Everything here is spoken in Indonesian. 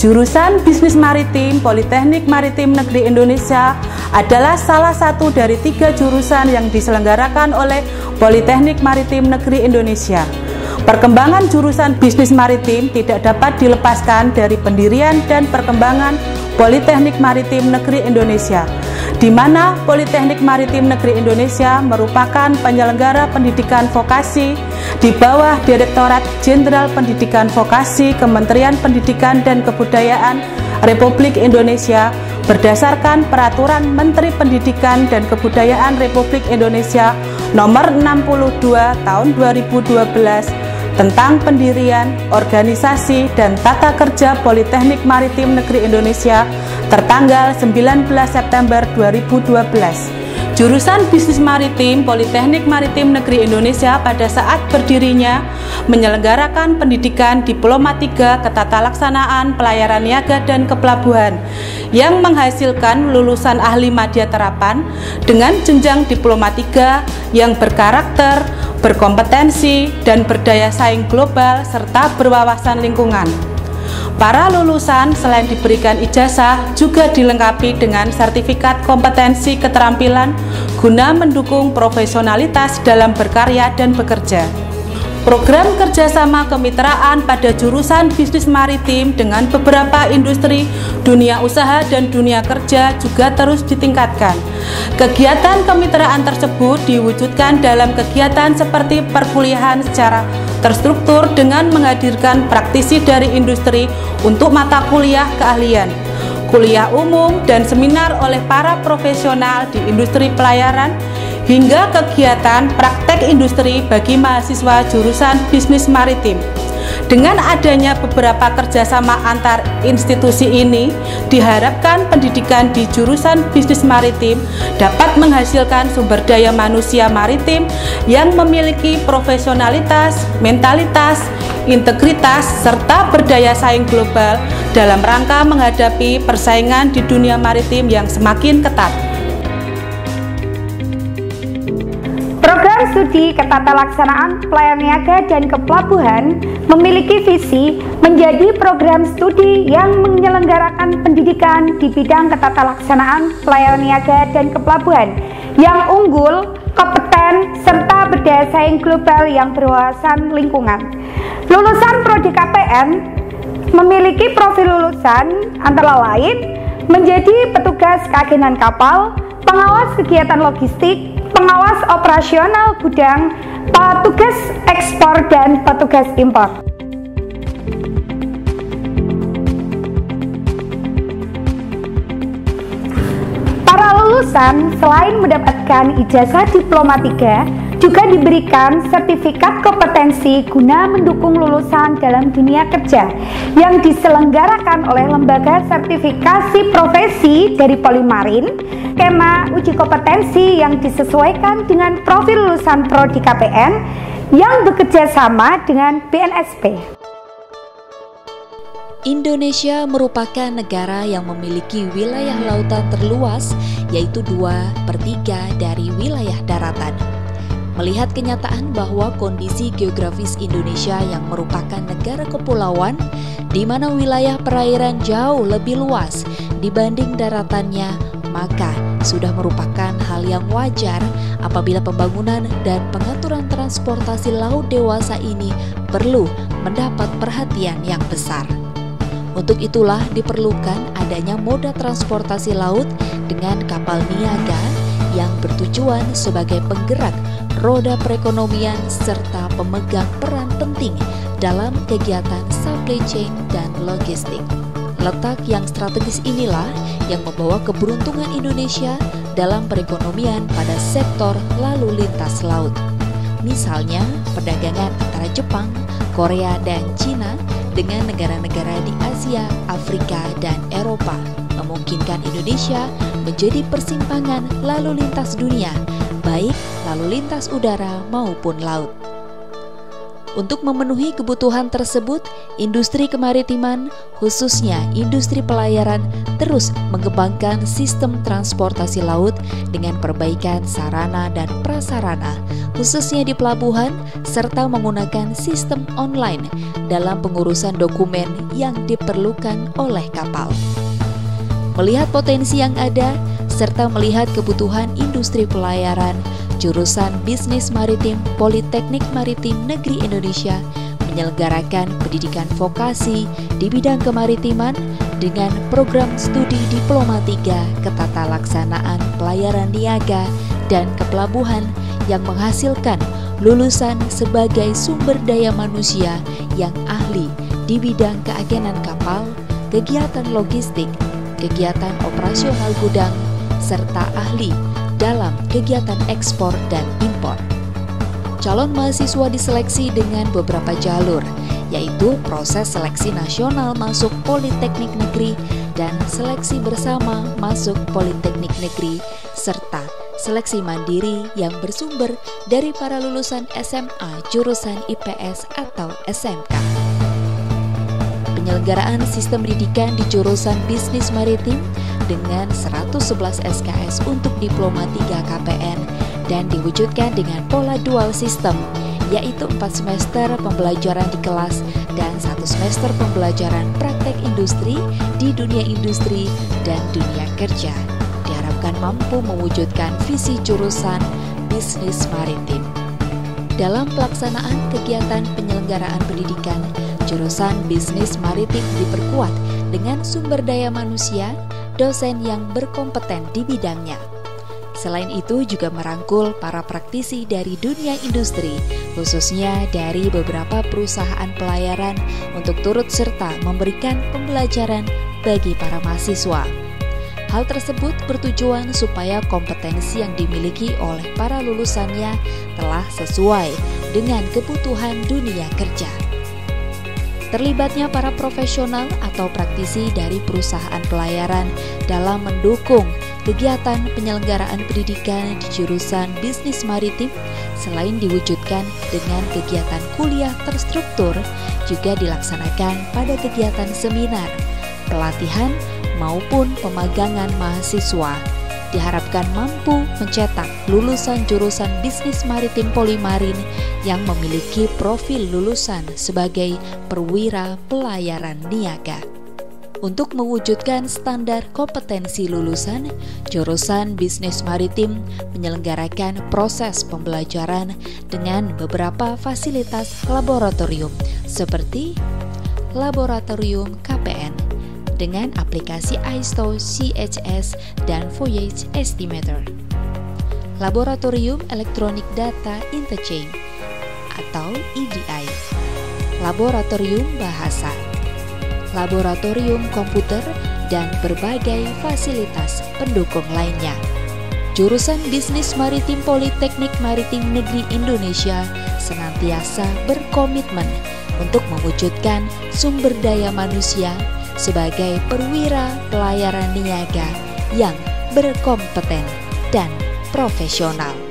Jurusan Bisnis Maritim Politeknik Maritim Negeri Indonesia adalah salah satu dari 3 jurusan yang diselenggarakan oleh Politeknik Maritim Negeri Indonesia. Perkembangan jurusan bisnis maritim tidak dapat dilepaskan dari pendirian dan perkembangan Politeknik Maritim Negeri Indonesia, di mana Politeknik Maritim Negeri Indonesia merupakan penyelenggara pendidikan vokasi di bawah Direktorat Jenderal Pendidikan Vokasi Kementerian Pendidikan dan Kebudayaan Republik Indonesia berdasarkan Peraturan Menteri Pendidikan dan Kebudayaan Republik Indonesia Nomor 62 Tahun 2012 tentang pendirian, organisasi, dan tata kerja Politeknik Maritim Negeri Indonesia tertanggal 19 September 2012. Jurusan Bisnis Maritim Politeknik Maritim Negeri Indonesia pada saat berdirinya menyelenggarakan pendidikan Diploma 3 Ketatalaksanaan Pelayaran Niaga dan Kepelabuhan yang menghasilkan lulusan ahli madya terapan dengan jenjang Diploma 3 yang berkarakter, berkompetensi, dan berdaya saing global serta berwawasan lingkungan. Para lulusan selain diberikan ijazah juga dilengkapi dengan sertifikat kompetensi keterampilan guna mendukung profesionalitas dalam berkarya dan bekerja. Program kerjasama kemitraan pada jurusan bisnis maritim dengan beberapa industri, dunia usaha, dan dunia kerja juga terus ditingkatkan. Kegiatan kemitraan tersebut diwujudkan dalam kegiatan seperti perkuliahan secara terstruktur dengan menghadirkan praktisi dari industri untuk mata kuliah keahlian, kuliah umum, dan seminar oleh para profesional di industri pelayaran, hingga kegiatan praktek industri bagi mahasiswa jurusan bisnis maritim. Dengan adanya beberapa kerjasama antar institusi ini, diharapkan pendidikan di jurusan bisnis maritim dapat menghasilkan sumber daya manusia maritim yang memiliki profesionalitas, mentalitas, integritas, serta berdaya saing global dalam rangka menghadapi persaingan di dunia maritim yang semakin ketat. Program Studi Ketatalaksanaan Pelayaran Niaga dan Kepelabuhan memiliki visi menjadi program studi yang menyelenggarakan pendidikan di bidang ketatalaksanaan pelayaran niaga dan kepelabuhan yang unggul, kompeten, serta berdaya saing global yang berwawasan lingkungan. Lulusan Prodi KPN memiliki profil lulusan antara lain menjadi petugas keagenan kapal, pengawas kegiatan logistik, pengawas operasional gudang, petugas ekspor, dan petugas impor. Para lulusan selain mendapatkan ijazah Diploma 3 juga diberikan sertifikat kompetensi guna mendukung lulusan dalam dunia kerja yang diselenggarakan oleh Lembaga Sertifikasi Profesi dari Polimarin, skema uji kompetensi yang disesuaikan dengan profil lulusan Prodi KPN yang bekerja sama dengan BNSP. Indonesia merupakan negara yang memiliki wilayah lautan terluas, yaitu 2/3 dari wilayah daratan. Melihat kenyataan bahwa kondisi geografis Indonesia yang merupakan negara kepulauan, di mana wilayah perairan jauh lebih luas dibanding daratannya, maka sudah merupakan hal yang wajar apabila pembangunan dan pengaturan transportasi laut dewasa ini perlu mendapat perhatian yang besar. Untuk itulah diperlukan adanya moda transportasi laut dengan kapal niaga yang bertujuan sebagai penggerak roda perekonomian serta pemegang peran penting dalam kegiatan supply chain dan logistik. Letak yang strategis inilah yang membawa keberuntungan Indonesia dalam perekonomian pada sektor lalu lintas laut. Misalnya, perdagangan antara Jepang, Korea, dan Cina dengan negara-negara di Asia, Afrika, dan Eropa memungkinkan Indonesia menjadi persimpangan lalu lintas dunia, baik lalu lintas udara maupun laut. Untuk memenuhi kebutuhan tersebut, industri kemaritiman, khususnya industri pelayaran, terus mengembangkan sistem transportasi laut dengan perbaikan sarana dan prasarana, khususnya di pelabuhan, serta menggunakan sistem online dalam pengurusan dokumen yang diperlukan oleh kapal. Melihat potensi yang ada, serta melihat kebutuhan industri pelayaran, jurusan Bisnis Maritim Politeknik Maritim Negeri Indonesia menyelenggarakan pendidikan vokasi di bidang kemaritiman dengan program studi Diploma 3 Ketatalaksanaan Pelayaran Niaga dan Kepelabuhan yang menghasilkan lulusan sebagai sumber daya manusia yang ahli di bidang keagenan kapal, kegiatan logistik, kegiatan operasional gudang, serta ahli dalam kegiatan ekspor dan impor. Calon mahasiswa diseleksi dengan beberapa jalur, yaitu proses seleksi nasional masuk Politeknik Negeri dan seleksi bersama masuk Politeknik Negeri, serta seleksi mandiri yang bersumber dari para lulusan SMA jurusan IPS atau SMK. Penyelenggaraan sistem pendidikan di jurusan Bisnis Maritim dengan 111 SKS untuk Diploma 3 KPN dan diwujudkan dengan pola dual sistem, yaitu 4 semester pembelajaran di kelas dan 1 semester pembelajaran praktek industri di dunia industri dan dunia kerja, diharapkan mampu mewujudkan visi jurusan Bisnis Maritim. Dalam pelaksanaan kegiatan penyelenggaraan pendidikan, jurusan Bisnis Maritim diperkuat dengan sumber daya manusia, dosen yang berkompeten di bidangnya. Selain itu juga merangkul para praktisi dari dunia industri, khususnya dari beberapa perusahaan pelayaran untuk turut serta memberikan pembelajaran bagi para mahasiswa. Hal tersebut bertujuan supaya kompetensi yang dimiliki oleh para lulusannya telah sesuai dengan kebutuhan dunia kerja. Terlibatnya para profesional atau praktisi dari perusahaan pelayaran dalam mendukung kegiatan penyelenggaraan pendidikan di jurusan Bisnis Maritim selain diwujudkan dengan kegiatan kuliah terstruktur, juga dilaksanakan pada kegiatan seminar, pelatihan maupun pemagangan mahasiswa. Diharapkan mampu mencetak lulusan jurusan Bisnis Maritim Polimarin yang memiliki profil lulusan sebagai perwira pelayaran niaga. Untuk mewujudkan standar kompetensi lulusan, jurusan Bisnis Maritim menyelenggarakan proses pembelajaran dengan beberapa fasilitas laboratorium seperti laboratorium KPN dengan aplikasi ISTO, CHS, dan Voyage Estimator, laboratorium Electronic Data Interchange atau EDI, laboratorium bahasa, laboratorium komputer, dan berbagai fasilitas pendukung lainnya. Jurusan Bisnis Maritim Politeknik Maritim Negeri Indonesia senantiasa berkomitmen untuk mewujudkan sumber daya manusia sebagai perwira pelayaran niaga yang berkompeten dan profesional.